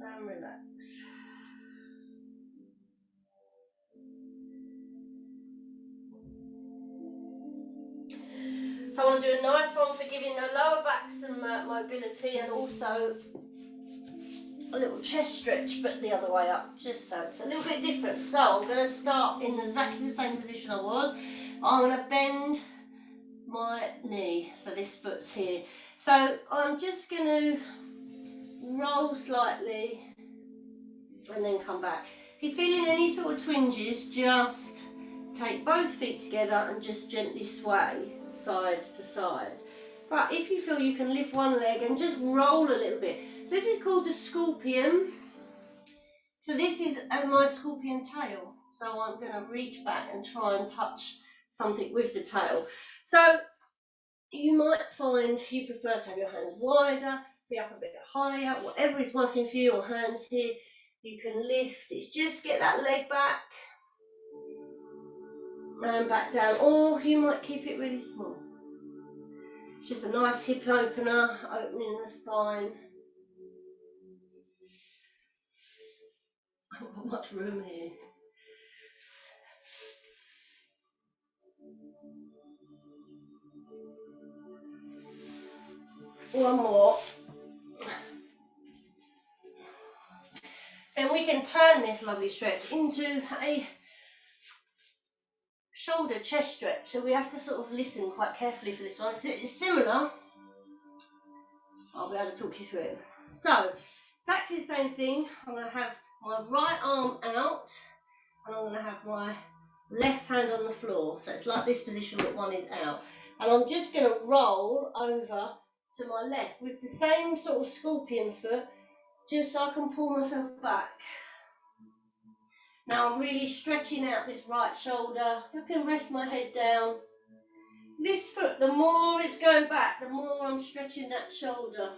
and relax. So I want to do a nice one for giving the lower back some mobility and also a little chest stretch, but the other way up, just so it's a little bit different. So I'm going to start in exactly the same position I was. I'm going to bend my knee, so this foot's here. So I'm just going to roll slightly and then come back. If you're feeling any sort of twinges, just take both feet together and just gently sway side to side. But if you feel you can lift one leg and just roll a little bit. So this is called the scorpion. So this is my scorpion tail. So I'm going to reach back and try and touch something with the tail. So you might find you prefer to have your hands wider, be up a bit higher, whatever is working for you, or hands here. You can lift, it's just get that leg back and back down, or you might keep it really small. It's just a nice hip opener, opening the spine. I haven't got much room here. One more. Then we can turn this lovely stretch into a shoulder chest stretch. So we have to sort of listen quite carefully for this one. It's similar. I'll be able to talk you through it. So, exactly the same thing. I'm going to have my right arm out and I'm going to have my left hand on the floor. So it's like this position, but one is out. And I'm just going to roll over to my left with the same sort of scorpion foot. just so I can pull myself back. Now I'm really stretching out this right shoulder. I can rest my head down. This foot, the more it's going back, the more I'm stretching that shoulder.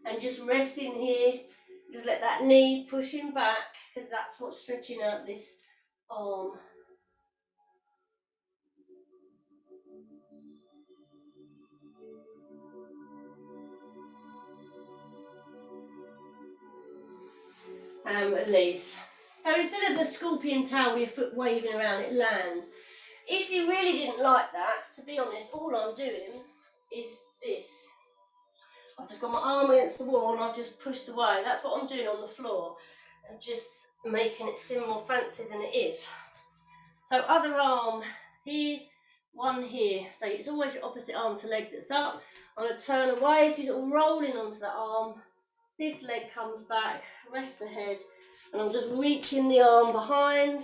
And just resting here, just let that knee pushing back, because that's what's stretching out this arm. Release. So instead of the scorpion tail with your foot waving around, it lands. If you really didn't like that, to be honest, all I'm doing is this. I've just got my arm against the wall and I've just pushed away. That's what I'm doing on the floor. I'm just making it seem more fancy than it is. So other arm here, one here. So it's always your opposite arm to leg that's up. I'm going to turn away, so you're rolling onto that arm. This leg comes back, rest the head, and I'm just reaching the arm behind.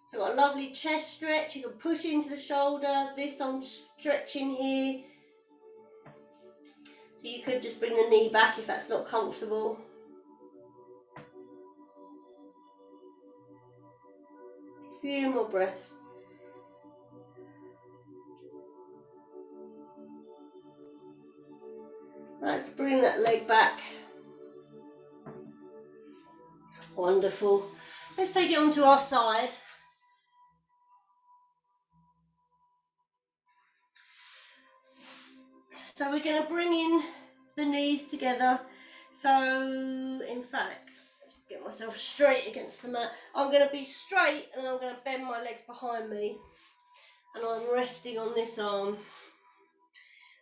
So I've got a lovely chest stretch. You can push into the shoulder. This I'm stretching here. So you could just bring the knee back if that's not comfortable. A few more breaths. Let's bring that leg back. Wonderful. Let's take it onto our side. So we're going to bring in the knees together. So in fact, let's get myself straight against the mat. I'm going to be straight and I'm going to bend my legs behind me. And I'm resting on this arm.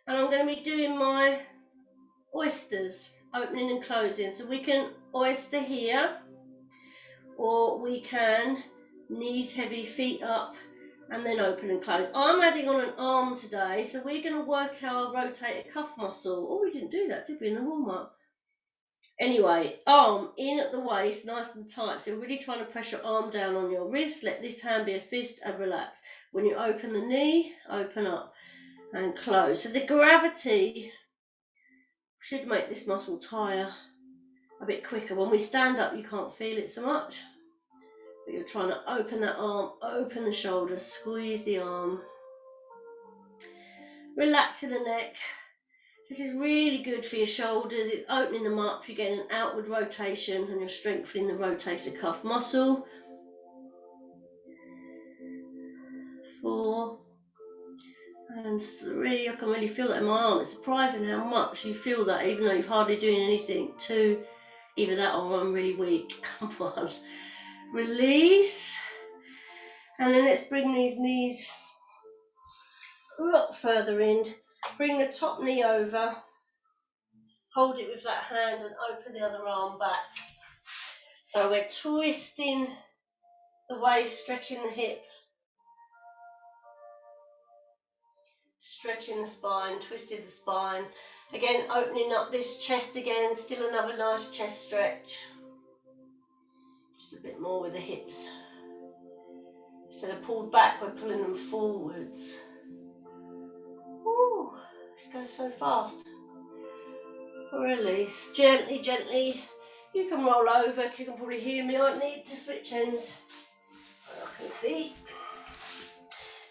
And I'm going to be doing my oysters, opening and closing. So we can oyster here, or we can knees heavy, feet up, and then open and close. I'm adding on an arm today, so we're going to work our rotator cuff muscle. Oh, we didn't do that, did we, in the warm-up? Anyway, arm in at the waist, nice and tight. So you're really trying to press your arm down on your wrist. Let this hand be a fist and relax. When you open the knee, open up and close. So the gravity should make this muscle tire a bit quicker. When we stand up, you can't feel it so much. But you're trying to open that arm, open the shoulders, squeeze the arm. Relaxing the neck. This is really good for your shoulders. It's opening them up. You're getting an outward rotation and you're strengthening the rotator cuff muscle. 4 and 3. I can really feel that in my arm. It's surprising how much you feel that, even though you're hardly doing anything. 2, either that or I'm really weak. Come on. Release. And then let's bring these knees a lot further in. Bring the top knee over. Hold it with that hand and open the other arm back. So we're twisting the waist, stretching the hip, stretching the spine, twisting the spine. Again, opening up this chest again, still another nice chest stretch. Just a bit more with the hips. Instead of pulled back, we're pulling them forwards. Ooh, this goes so fast. Release, gently, gently. You can roll over, because you can probably hear me. I need to switch ends. I can see.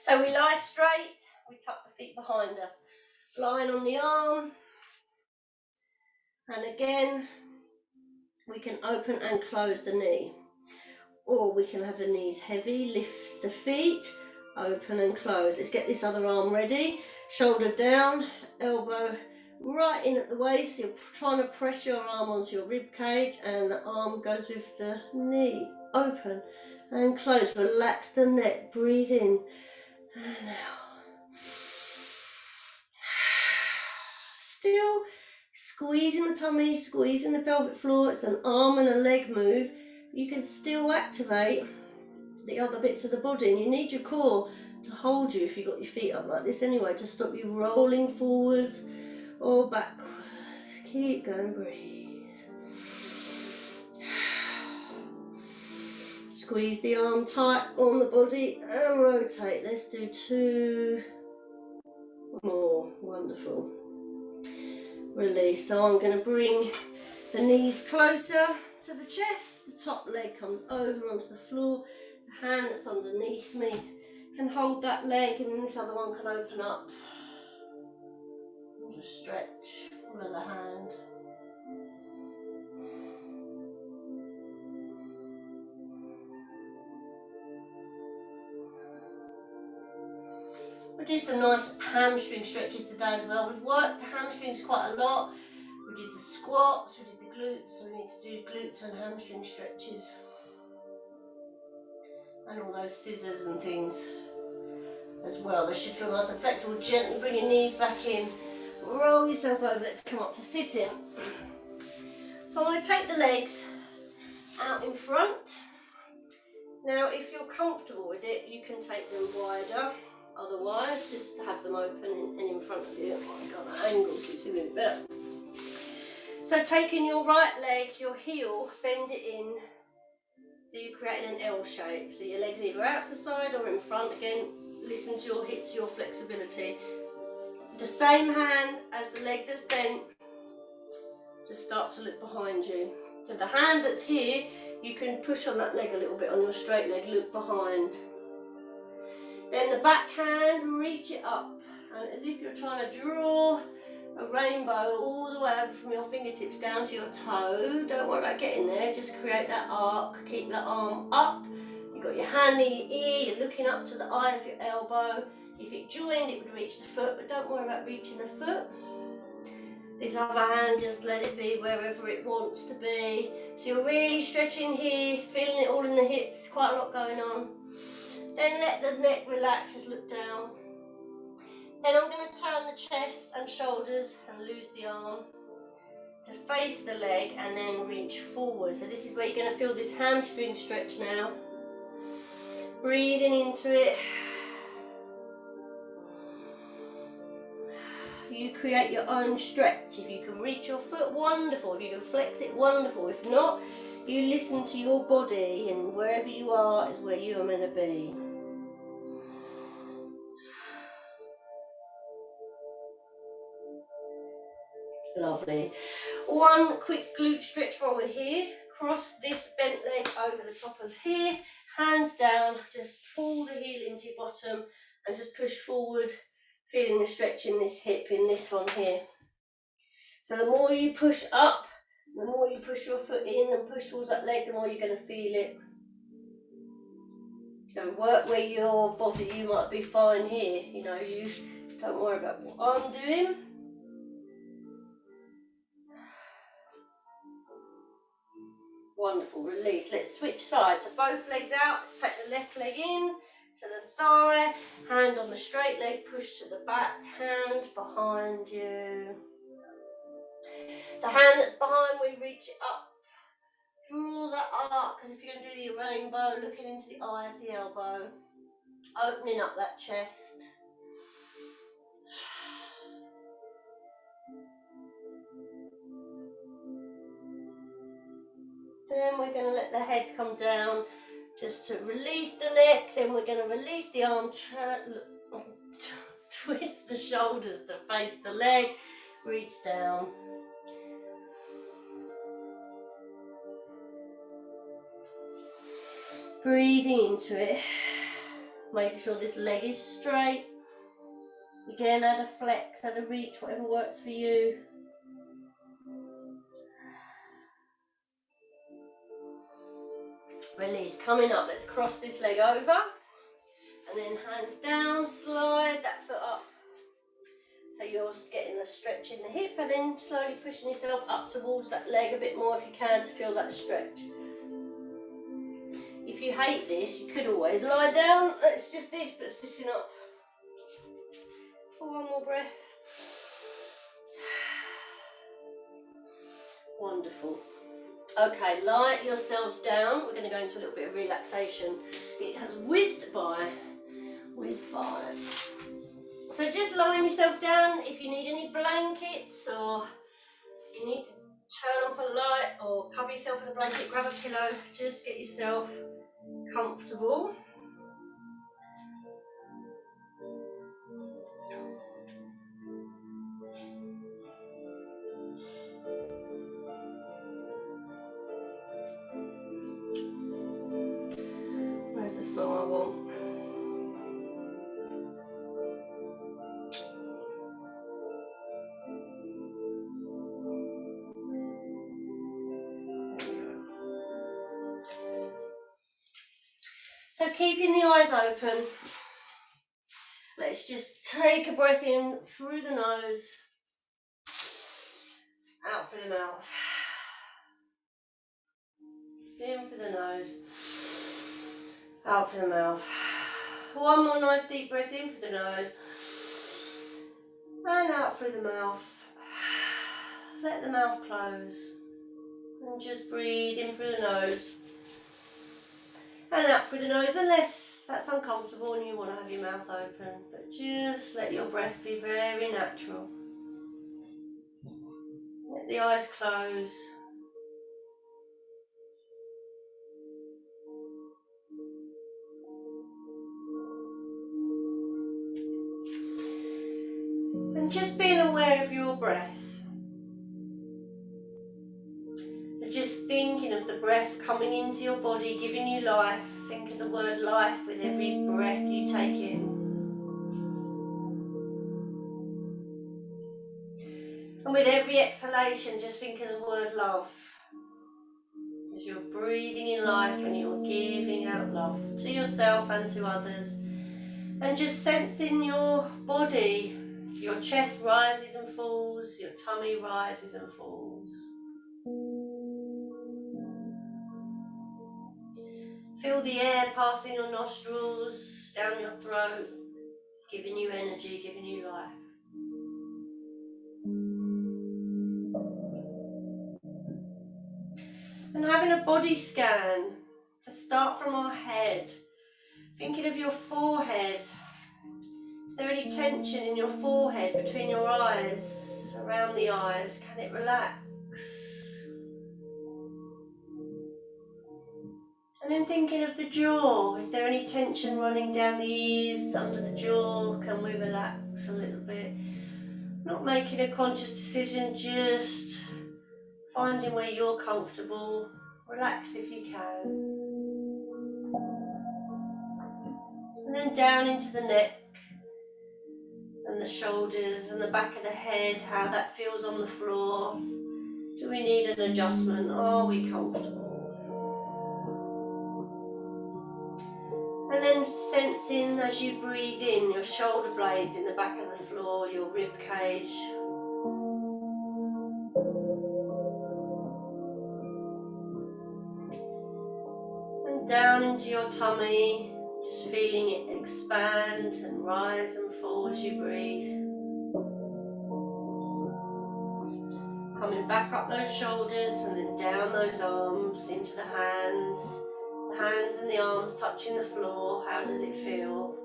So we lie straight, we tuck the feet behind us. Lying on the arm. And again, we can open and close the knee. Or we can have the knees heavy, lift the feet, open and close. Let's get this other arm ready. Shoulder down, elbow right in at the waist. You're trying to press your arm onto your rib cage and the arm goes with the knee. Open and close. Relax the neck. Breathe in and out. Still squeezing the tummy, squeezing the pelvic floor. It's an arm and a leg move. You can still activate the other bits of the body, and you need your core to hold you if you've got your feet up like this anyway, to stop you rolling forwards or backwards. Keep going, breathe. Squeeze the arm tight on the body and rotate. Let's do 2 More. Wonderful. Release. So I'm going to bring the knees closer to the chest. The top leg comes over onto the floor. The hand that's underneath me can hold that leg, and then this other one can open up. Just stretch. Follow the hand. We'll do some nice hamstring stretches today as well. We've worked the hamstrings quite a lot. We did the squats, we did the glutes, so we need to do glutes and hamstring stretches. And all those scissors and things as well. They should feel nice and flexible. Gently bring your knees back in. Roll yourself over. Let's come up to sitting. So I'm going to take the legs out in front. Now, if you're comfortable with it, you can take them wider. Otherwise, just have them open and in front of you. Oh my God, that angle is a bit better. So taking your right leg, your heel, bend it in. So you're creating an L shape. So your legs either out to the side or in front. Again, listen to your hips, your flexibility. The same hand as the leg that's bent, just start to look behind you. So the hand that's here, you can push on that leg a little bit on your straight leg, look behind. Then the back hand, reach it up, and as if you're trying to draw a rainbow all the way over from your fingertips down to your toe. Don't worry about getting there, just create that arc, keep that arm up. You've got your hand near your ear, you're looking up to the eye of your elbow. If it joined, it would reach the foot, but don't worry about reaching the foot. This other hand, just let it be wherever it wants to be. So you're really stretching here, feeling it all in the hips, quite a lot going on. Then let the neck relax, just look down. Then I'm going to turn the chest and shoulders and lose the arm to face the leg and then reach forward. So this is where you're going to feel this hamstring stretch now. Breathing into it. You create your own stretch. If you can reach your foot, wonderful. If you can flex it, wonderful. If not, you listen to your body, and wherever you are is where you are meant to be. Lovely. One quick glute stretch while we're here. Cross this bent leg over the top of here. Hands down. Just pull the heel into your bottom and just push forward. Feeling the stretch in this hip, in this one here. So the more you push up, the more you push your foot in and push towards that leg, the more you're going to feel it. So work where your body, you might be fine here. You know, you don't worry about what I'm doing. Wonderful, release. Let's switch sides. So both legs out, take the left leg in to the thigh, hand on the straight leg, push to the back, hand behind you. The hand that's behind, we reach it up. Draw that arc, because if you're going to do the rainbow, looking into the eye of the elbow, opening up that chest. Then we're going to let the head come down just to release the neck. Then we're going to release the arm, twist the shoulders to face the leg, reach down. Breathing into it. Make sure this leg is straight. Again, add a flex, add a reach, whatever works for you. Release. Coming up, let's cross this leg over. And then hands down, slide that foot up. So you're getting a stretch in the hip and then slowly pushing yourself up towards that leg a bit more if you can to feel that stretch. If you hate this, you could always lie down. It's just this, but sitting up. For one more breath. Wonderful. Okay, lie yourselves down. We're going to go into a little bit of relaxation. It has whizzed by. So just lying yourself down. If you need any blankets or you need to turn off a light or cover yourself with a blanket, grab a pillow. Just get yourself comfortable. also I want. So keeping the eyes open, let's just take a breath in through the nose, out through the mouth. In through the nose, out through the mouth. One more nice deep breath in through the nose, and out through the mouth. Let the mouth close, and just breathe in through the nose, and out through the nose, unless that's uncomfortable and you want to have your mouth open. But just let your breath be very natural. Let the eyes close. And just being aware of your breath. And just thinking of the breath coming into your body, giving you life. Think of the word life with every breath you take in. And with every exhalation, just think of the word love. As you're breathing in life and you're giving out love to yourself and to others. And just sensing your body. Your chest rises and falls, your tummy rises and falls. Feel the air passing your nostrils, down your throat, giving you energy, giving you life. And having a body scan to start from our head, thinking of your forehead. Is there any tension in your forehead, between your eyes, around the eyes? Can it relax? And then thinking of the jaw. Is there any tension running down the ears, under the jaw? Can we relax a little bit? Not making a conscious decision, just finding where you're comfortable. Relax if you can. And then down into the neck and the shoulders and the back of the head, how that feels on the floor. Do we need an adjustment? Are we comfortable? And then sensing as you breathe in, your shoulder blades in the back of the floor, your rib cage. And down into your tummy, just feeling it expand and rise and fall as you breathe. Coming back up those shoulders and then down those arms into the hands. The hands and the arms touching the floor. How does it feel?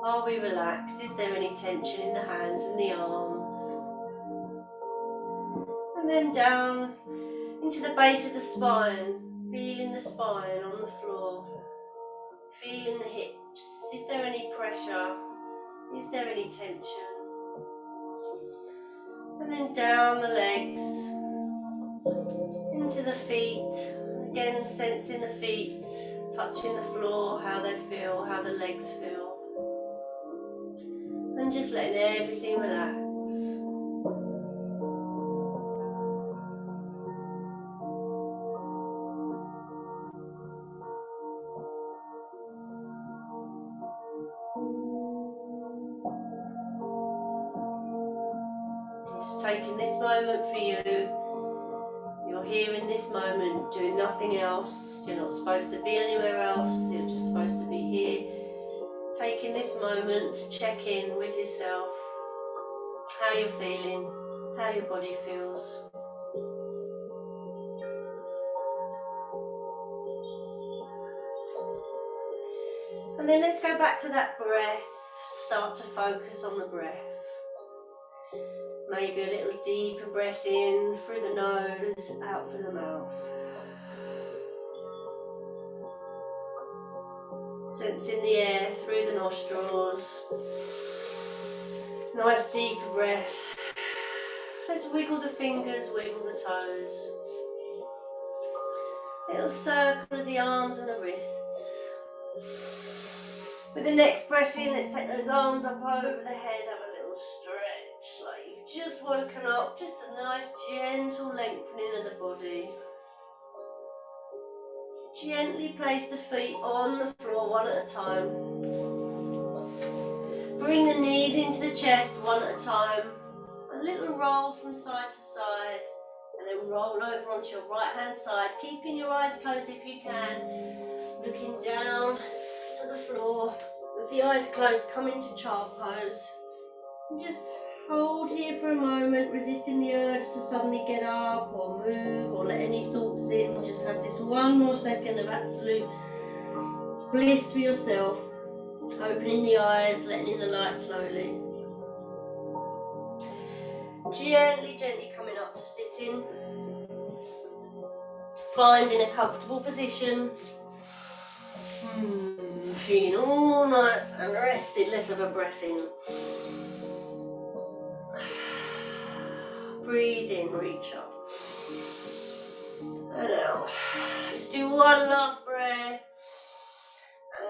Are we relaxed? Is there any tension in the hands and the arms? And then down into the base of the spine. Feeling the spine on the floor. Feeling the hips. Is there any pressure? Is there any tension? And then down the legs, into the feet, again sensing the feet, touching the floor, how they feel, how the legs feel. And just letting everything relax. Just taking this moment for you. You're here in this moment, doing nothing else. You're not supposed to be anywhere else. You're just supposed to be here. Taking this moment to check in with yourself. How you're feeling, how your body feels. And then let's go back to that breath. Start to focus on the breath. Maybe a little deeper breath in through the nose, out through the mouth. Sensing the air through the nostrils. Nice deeper breath. Let's wiggle the fingers, wiggle the toes. Little circle of the arms and the wrists. With the next breath in, let's take those arms up over the head, have a little stretch, like you've just woken up, just a nice gentle lengthening of the body. Gently place the feet on the floor one at a time. Bring the knees into the chest one at a time. A little roll from side to side, and then roll over onto your right hand side, keeping your eyes closed if you can, looking down to the floor. With the eyes closed, come into child pose. And just hold here for a moment, resisting the urge to suddenly get up or move or let any thoughts in. Just have this one more second of absolute bliss for yourself. Opening the eyes, letting in the light slowly. Gently, gently coming up to sitting. Finding a comfortable position. Feeling all nice and rested, less of a breath in. Breathe in, reach up. And out. Let's do one last breath.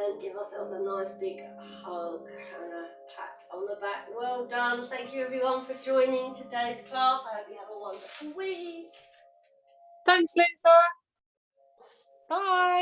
And give ourselves a nice big hug and a pat on the back. Well done. Thank you everyone for joining today's class. I hope you have a wonderful week. Thanks, Lisa. Bye.